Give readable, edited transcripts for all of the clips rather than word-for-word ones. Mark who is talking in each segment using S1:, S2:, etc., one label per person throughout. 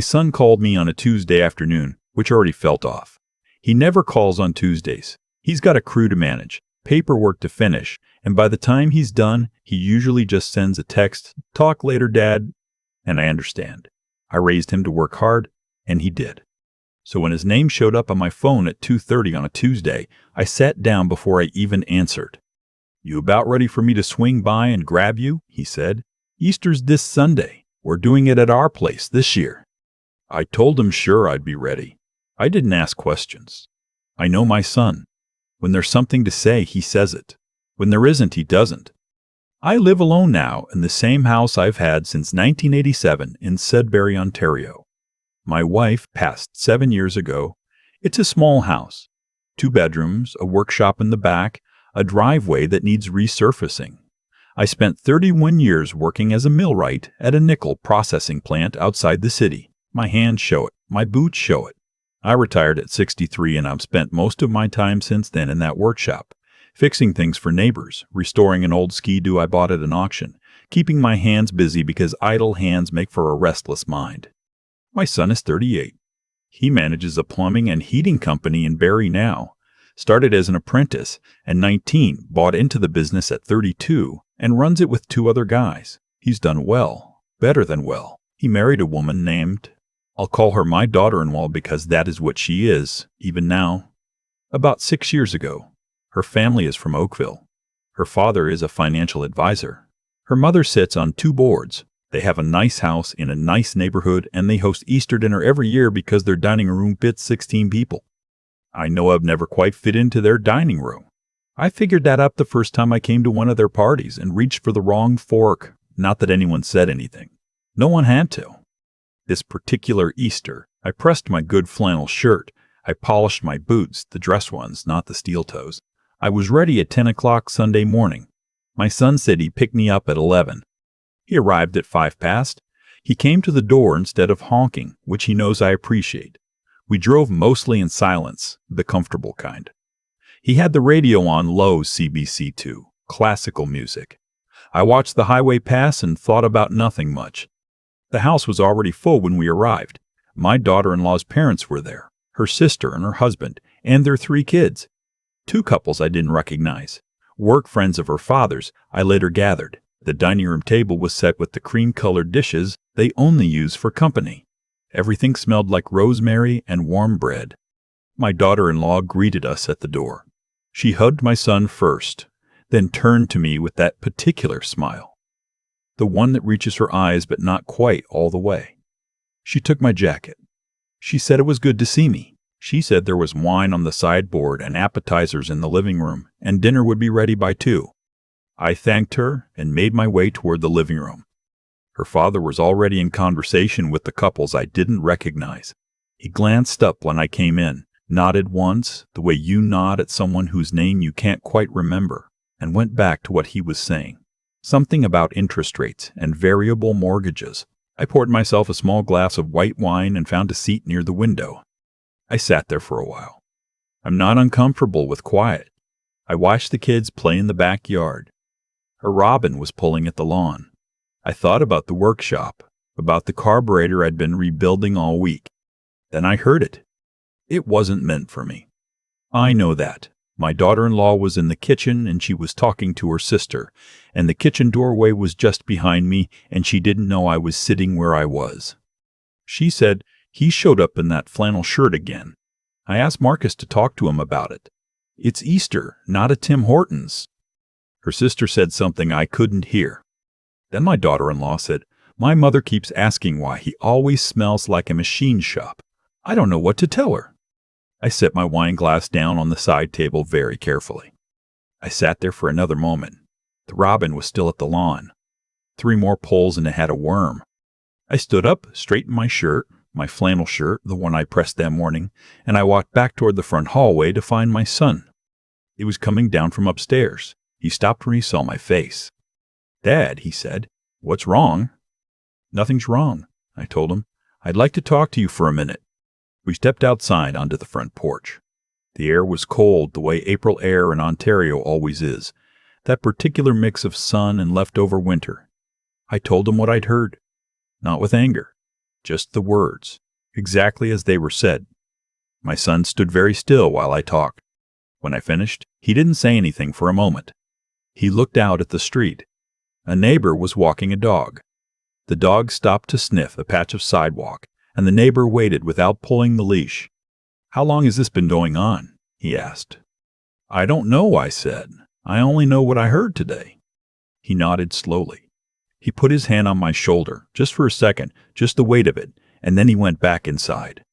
S1: My son called me on a Tuesday afternoon, which already felt off. He never calls on Tuesdays. He's got a crew to manage, paperwork to finish, and by the time he's done, he usually just sends a text, "Talk later, Dad," and I understand. I raised him to work hard, and he did. So when his name showed up on my phone at 2:30 on a Tuesday, I sat down before I even answered. "You about ready for me to swing by and grab you?" he said. "Easter's this Sunday. We're doing it at our place this year." I told him sure I'd be ready. I didn't ask questions. I know my son. When there's something to say, he says it. When there isn't, he doesn't. I live alone now in the same house I've had since 1987 in Sudbury, Ontario. My wife passed 7 years ago. It's a small house. 2 bedrooms, a workshop in the back, a driveway that needs resurfacing. I spent 31 years working as a millwright at a nickel processing plant outside the city. My hands show it. My boots show it. I retired at 63 and I've spent most of my time since then in that workshop, fixing things for neighbors, restoring an old Ski-Doo I bought at an auction, keeping my hands busy because idle hands make for a restless mind. My son is 38. He manages a plumbing and heating company in Barrie now. Started as an apprentice, and 19, bought into the business at 32, and runs it with 2 other guys. He's done well, better than well. He married a woman named, I'll call her my daughter-in-law because that is what she is, even now, about 6 years ago. Her family is from Oakville. Her father is a financial advisor. Her mother sits on 2 boards. They have a nice house in a nice neighborhood, and they host Easter dinner every year because their dining room fits 16 people. I know I've never quite fit into their dining room. I figured that up the first time I came to one of their parties and reached for the wrong fork. Not that anyone said anything. No one had to. This particular Easter, I pressed my good flannel shirt. I polished my boots, the dress ones, not the steel toes. I was ready at 10 o'clock Sunday morning. My son said he'd pick me up at 11. He arrived at 5 past. He came to the door instead of honking, which he knows I appreciate. We drove mostly in silence, the comfortable kind. He had the radio on low CBC2, classical music. I watched the highway pass and thought about nothing much. The house was already full when we arrived. My daughter-in-law's parents were there, her sister and her husband, and their 3 kids. 2 couples I didn't recognize. Work friends of her father's, I later gathered. The dining room table was set with the cream-colored dishes they only use for company. Everything smelled like rosemary and warm bread. My daughter-in-law greeted us at the door. She hugged my son first, then turned to me with that particular smile. The one that reaches her eyes but not quite all the way. She took my jacket. She said it was good to see me. She said there was wine on the sideboard and appetizers in the living room, and dinner would be ready by 2. I thanked her and made my way toward the living room. Her father was already in conversation with the couples I didn't recognize. He glanced up when I came in, nodded once, the way you nod at someone whose name you can't quite remember, and went back to what he was saying. Something about interest rates and variable mortgages. I poured myself a small glass of white wine and found a seat near the window. I sat there for a while. I'm not uncomfortable with quiet. I watched the kids play in the backyard. A robin was pulling at the lawn. I thought about the workshop, about the carburetor I'd been rebuilding all week. Then I heard it. It wasn't meant for me. I know that. My daughter-in-law was in the kitchen and she was talking to her sister, and the kitchen doorway was just behind me and she didn't know I was sitting where I was. She said, "He showed up in that flannel shirt again." I asked Marcus to talk to him about it. "It's Easter, not a Tim Hortons." Her sister said something I couldn't hear. Then my daughter-in-law said, "My mother keeps asking why he always smells like a machine shop. I don't know what to tell her." I set my wine glass down on the side table very carefully. I sat there for another moment. The robin was still at the lawn. 3 more pulls and it had a worm. I stood up, straightened my shirt, my flannel shirt, the one I pressed that morning, and I walked back toward the front hallway to find my son. He was coming down from upstairs. He stopped when he saw my face. "Dad," he said, "what's wrong?" "Nothing's wrong," I told him. "I'd like to talk to you for a minute." We stepped outside onto the front porch. The air was cold the way April air in Ontario always is, that particular mix of sun and leftover winter. I told him what I'd heard. Not with anger. Just the words, exactly as they were said. My son stood very still while I talked. When I finished, he didn't say anything for a moment. He looked out at the street. A neighbor was walking a dog. The dog stopped to sniff a patch of sidewalk, and the neighbor waited without pulling the leash. "How long has this been going on?" he asked. "I don't know," I said. "I only know what I heard today." He nodded slowly. He put his hand on my shoulder, just for a second, just the weight of it, and then he went back inside.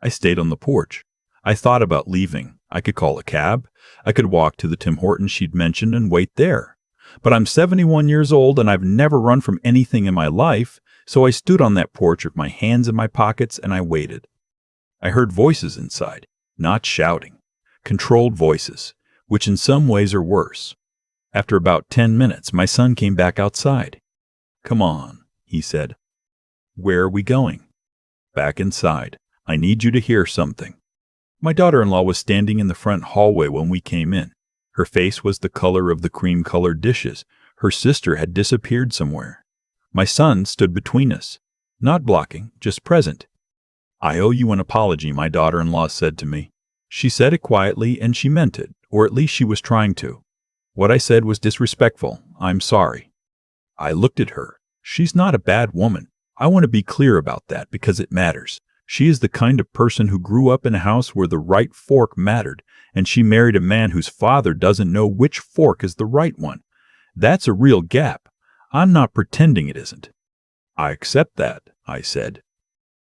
S1: I stayed on the porch. I thought about leaving. I could call a cab. I could walk to the Tim Hortons she'd mentioned and wait there. But I'm 71 years old and I've never run from anything in my life, so I stood on that porch with my hands in my pockets and I waited. I heard voices inside, not shouting, controlled voices, which in some ways are worse. After about 10 minutes, my son came back outside. "Come on," he said. "Where are we going?" "Back inside. I need you to hear something." My daughter-in-law was standing in the front hallway when we came in. Her face was the color of the cream-colored dishes. Her sister had disappeared somewhere. My son stood between us, not blocking, just present. "I owe you an apology," my daughter-in-law said to me. She said it quietly and she meant it, or at least she was trying to. What I said was disrespectful. "I'm sorry." I looked at her. She's not a bad woman. I want to be clear about that because it matters. She is the kind of person who grew up in a house where the right fork mattered, and she married a man whose father doesn't know which fork is the right one. That's a real gap. I'm not pretending it isn't. "I accept that," I said.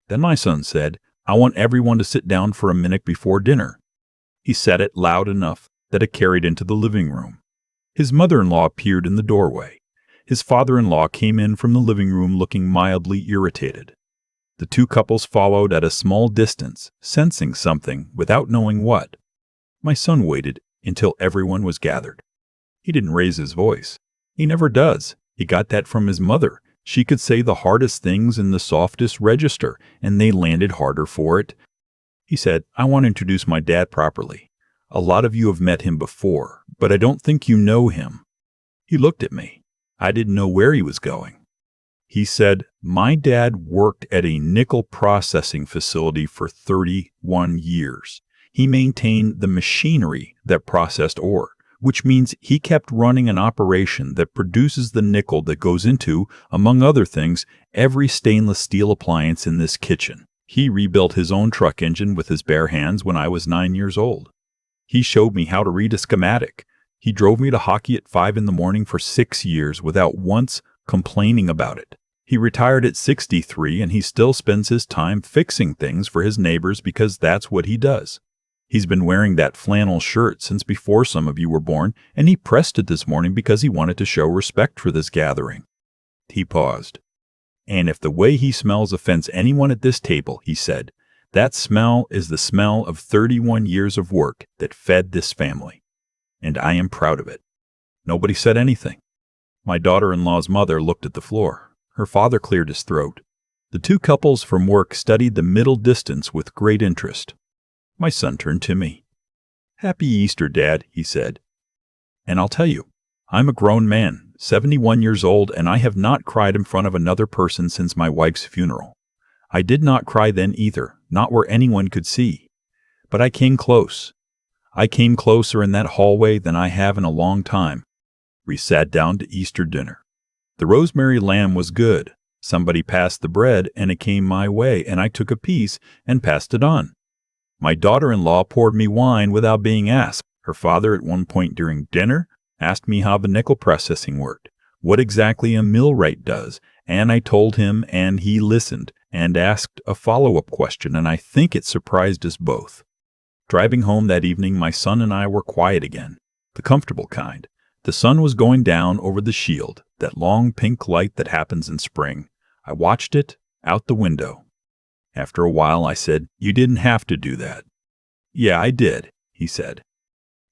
S1: Then my son said, "I want everyone to sit down for a minute before dinner." He said it loud enough that it carried into the living room. His mother-in-law appeared in the doorway. His father-in-law came in from the living room looking mildly irritated. The two couples followed at a small distance, sensing something without knowing what. My son waited until everyone was gathered. He didn't raise his voice. He never does. He got that from his mother. She could say the hardest things in the softest register, and they landed harder for it. He said, "I want to introduce my dad properly. A lot of you have met him before, but I don't think you know him." He looked at me. I didn't know where he was going. He said, "My dad worked at a nickel processing facility for 31 years. He maintained the machinery that processed ore, which means he kept running an operation that produces the nickel that goes into, among other things, every stainless steel appliance in this kitchen. He rebuilt his own truck engine with his bare hands when I was 9 years old. He showed me how to read a schematic. He drove me to hockey at 5 in the morning for 6 years without once complaining about it. He retired at 63 and he still spends his time fixing things for his neighbors because that's what he does. He's been wearing that flannel shirt since before some of you were born, and he pressed it this morning because he wanted to show respect for this gathering." He paused. "And if the way he smells offends anyone at this table," he said, "that smell is the smell of 31 years of work that fed this family. And I am proud of it." Nobody said anything. My daughter-in-law's mother looked at the floor. Her father cleared his throat. The two couples from work studied the middle distance with great interest. My son turned to me. "Happy Easter, Dad," he said. "And I'll tell you, I'm a grown man, 71 years old, and I have not cried in front of another person since my wife's funeral. I did not cry then either, not where anyone could see. But I came close. I came closer in that hallway than I have in a long time." We sat down to Easter dinner. The rosemary lamb was good. Somebody passed the bread, and it came my way, and I took a piece and passed it on. My daughter-in-law poured me wine without being asked. Her father, at one point during dinner, asked me how the nickel processing worked, what exactly a mill rate does, and I told him, and he listened and asked a follow-up question, and I think it surprised us both. Driving home that evening, my son and I were quiet again, the comfortable kind. The sun was going down over the shield, that long pink light that happens in spring. I watched it out the window. After a while, I said, "You didn't have to do that." "Yeah, I did," he said.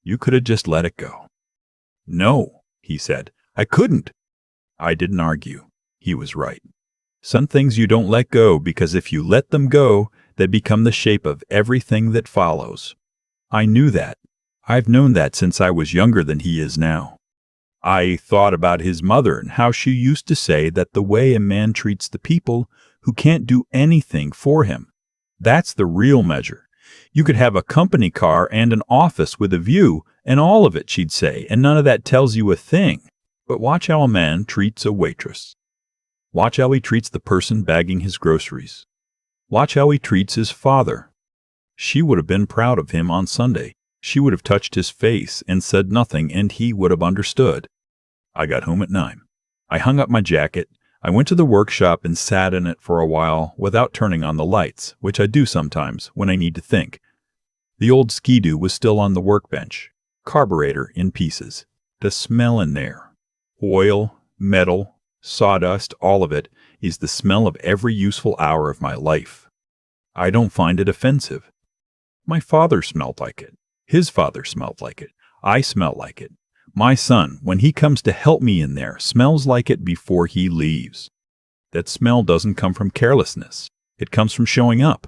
S1: "You could have just let it go." "No," he said, "I couldn't." I didn't argue. He was right. Some things you don't let go because if you let them go, they become the shape of everything that follows. I knew that. I've known that since I was younger than he is now. I thought about his mother and how she used to say that the way a man treats the people who can't do anything for him. That's the real measure. You could have a company car and an office with a view, and all of it, she'd say, and none of that tells you a thing. But watch how a man treats a waitress. Watch how he treats the person bagging his groceries. Watch how he treats his father. She would have been proud of him on Sunday. She would have touched his face and said nothing, and he would have understood. I got home at 9. I hung up my jacket. I went to the workshop and sat in it for a while without turning on the lights, which I do sometimes when I need to think. The old Ski-Doo was still on the workbench, carburetor in pieces. The smell in there, oil, metal, sawdust, all of it, is the smell of every useful hour of my life. I don't find it offensive. My father smelled like it. His father smelled like it. I smell like it. My son, when he comes to help me in there, smells like it before he leaves. That smell doesn't come from carelessness. It comes from showing up.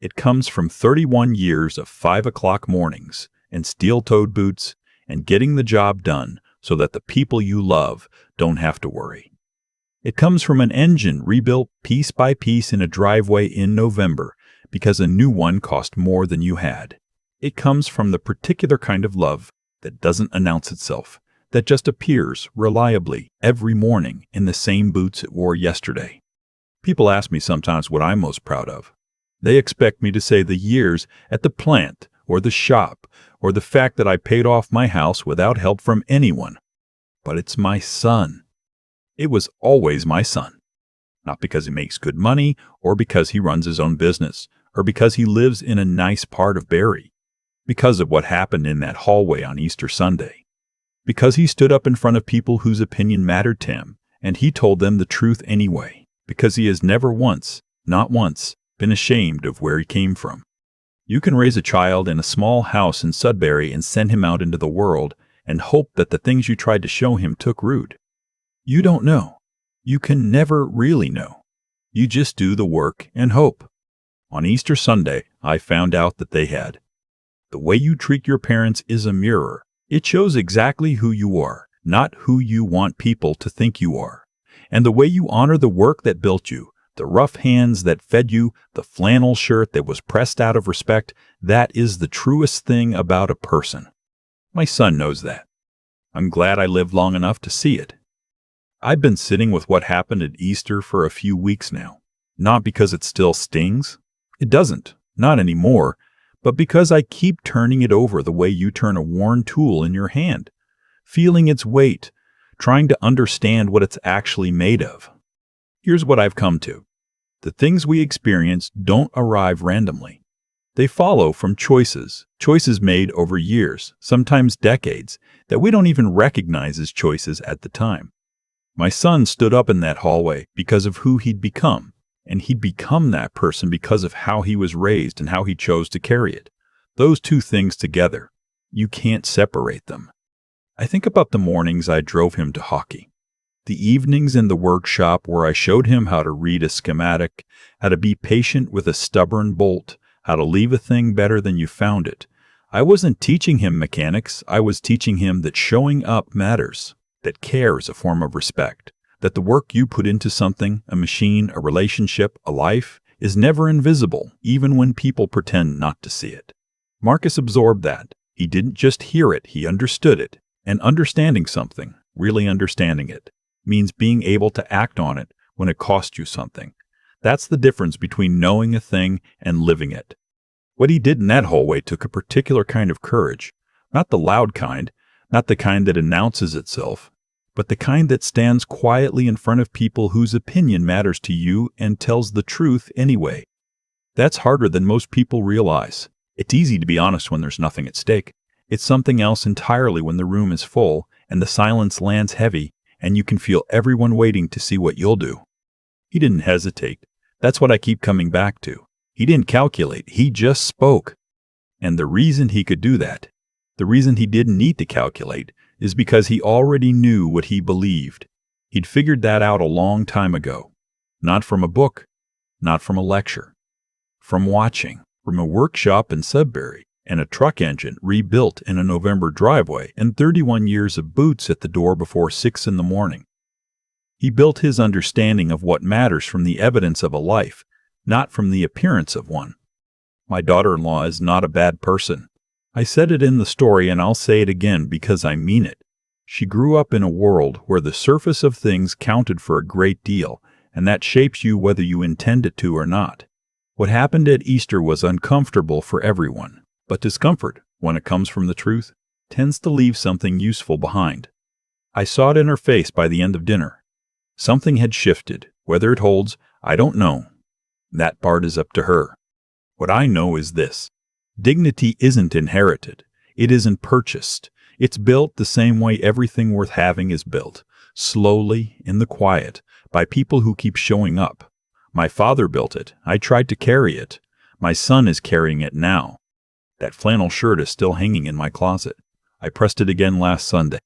S1: It comes from 31 years of 5 o'clock mornings and steel-toed boots and getting the job done so that the people you love don't have to worry. It comes from an engine rebuilt piece by piece in a driveway in November because a new one cost more than you had. It comes from the particular kind of love that doesn't announce itself, that just appears reliably every morning in the same boots it wore yesterday. People ask me sometimes what I'm most proud of. They expect me to say the years at the plant or the shop or the fact that I paid off my house without help from anyone. But it's my son. It was always my son. Not because he makes good money or because he runs his own business or because he lives in a nice part of Barrie. Because of what happened in that hallway on Easter Sunday. Because he stood up in front of people whose opinion mattered to him, and he told them the truth anyway. Because he has never once, not once, been ashamed of where he came from. You can raise a child in a small house in Sudbury and send him out into the world and hope that the things you tried to show him took root. You don't know. You can never really know. You just do the work and hope. On Easter Sunday, I found out that they had. The way you treat your parents is a mirror. It shows exactly who you are, not who you want people to think you are. And the way you honor the work that built you, the rough hands that fed you, the flannel shirt that was pressed out of respect, that is the truest thing about a person. My son knows that. I'm glad I lived long enough to see it. I've been sitting with what happened at Easter for a few weeks now. Not because it still stings. It doesn't. Not anymore. But because I keep turning it over the way you turn a worn tool in your hand, feeling its weight, trying to understand what it's actually made of. Here's what I've come to. The things we experience don't arrive randomly. They follow from choices made over years, sometimes decades, that we don't even recognize as choices at the time. My son stood up in that hallway because of who he'd become. And he'd become that person because of how he was raised and how he chose to carry it. Those two things together, you can't separate them. I think about the mornings I drove him to hockey. The evenings in the workshop where I showed him how to read a schematic, how to be patient with a stubborn bolt, how to leave a thing better than you found it. I wasn't teaching him mechanics. I was teaching him that showing up matters, that care is a form of respect. That the work you put into something, a machine, a relationship, a life, is never invisible, even when people pretend not to see it. Marcus absorbed that. He didn't just hear it, he understood it. And understanding something, really understanding it, means being able to act on it when it costs you something. That's the difference between knowing a thing and living it. What he did in that hallway took a particular kind of courage. Not the loud kind, not the kind that announces itself, but the kind that stands quietly in front of people whose opinion matters to you and tells the truth anyway. That's harder than most people realize. It's easy to be honest when there's nothing at stake. It's something else entirely when the room is full and the silence lands heavy and you can feel everyone waiting to see what you'll do. He didn't hesitate. That's what I keep coming back to. He didn't calculate. He just spoke. And the reason he could do that, the reason he didn't need to calculate, is because he already knew what he believed. He'd figured that out a long time ago. Not from a book, not from a lecture. From watching, from a workshop in Sudbury, and a truck engine rebuilt in a November driveway, and 31 years of boots at the door before 6 in the morning. He built his understanding of what matters from the evidence of a life, not from the appearance of one. My daughter-in-law is not a bad person. I said it in the story and I'll say it again because I mean it. She grew up in a world where the surface of things counted for a great deal, and that shapes you whether you intend it to or not. What happened at Easter was uncomfortable for everyone, but discomfort, when it comes from the truth, tends to leave something useful behind. I saw it in her face by the end of dinner. Something had shifted. Whether it holds, I don't know. That part is up to her. What I know is this. Dignity isn't inherited. It isn't purchased. It's built the same way everything worth having is built, slowly, in the quiet, by people who keep showing up. My father built it. I tried to carry it. My son is carrying it now. That flannel shirt is still hanging in my closet. I pressed it again last Sunday.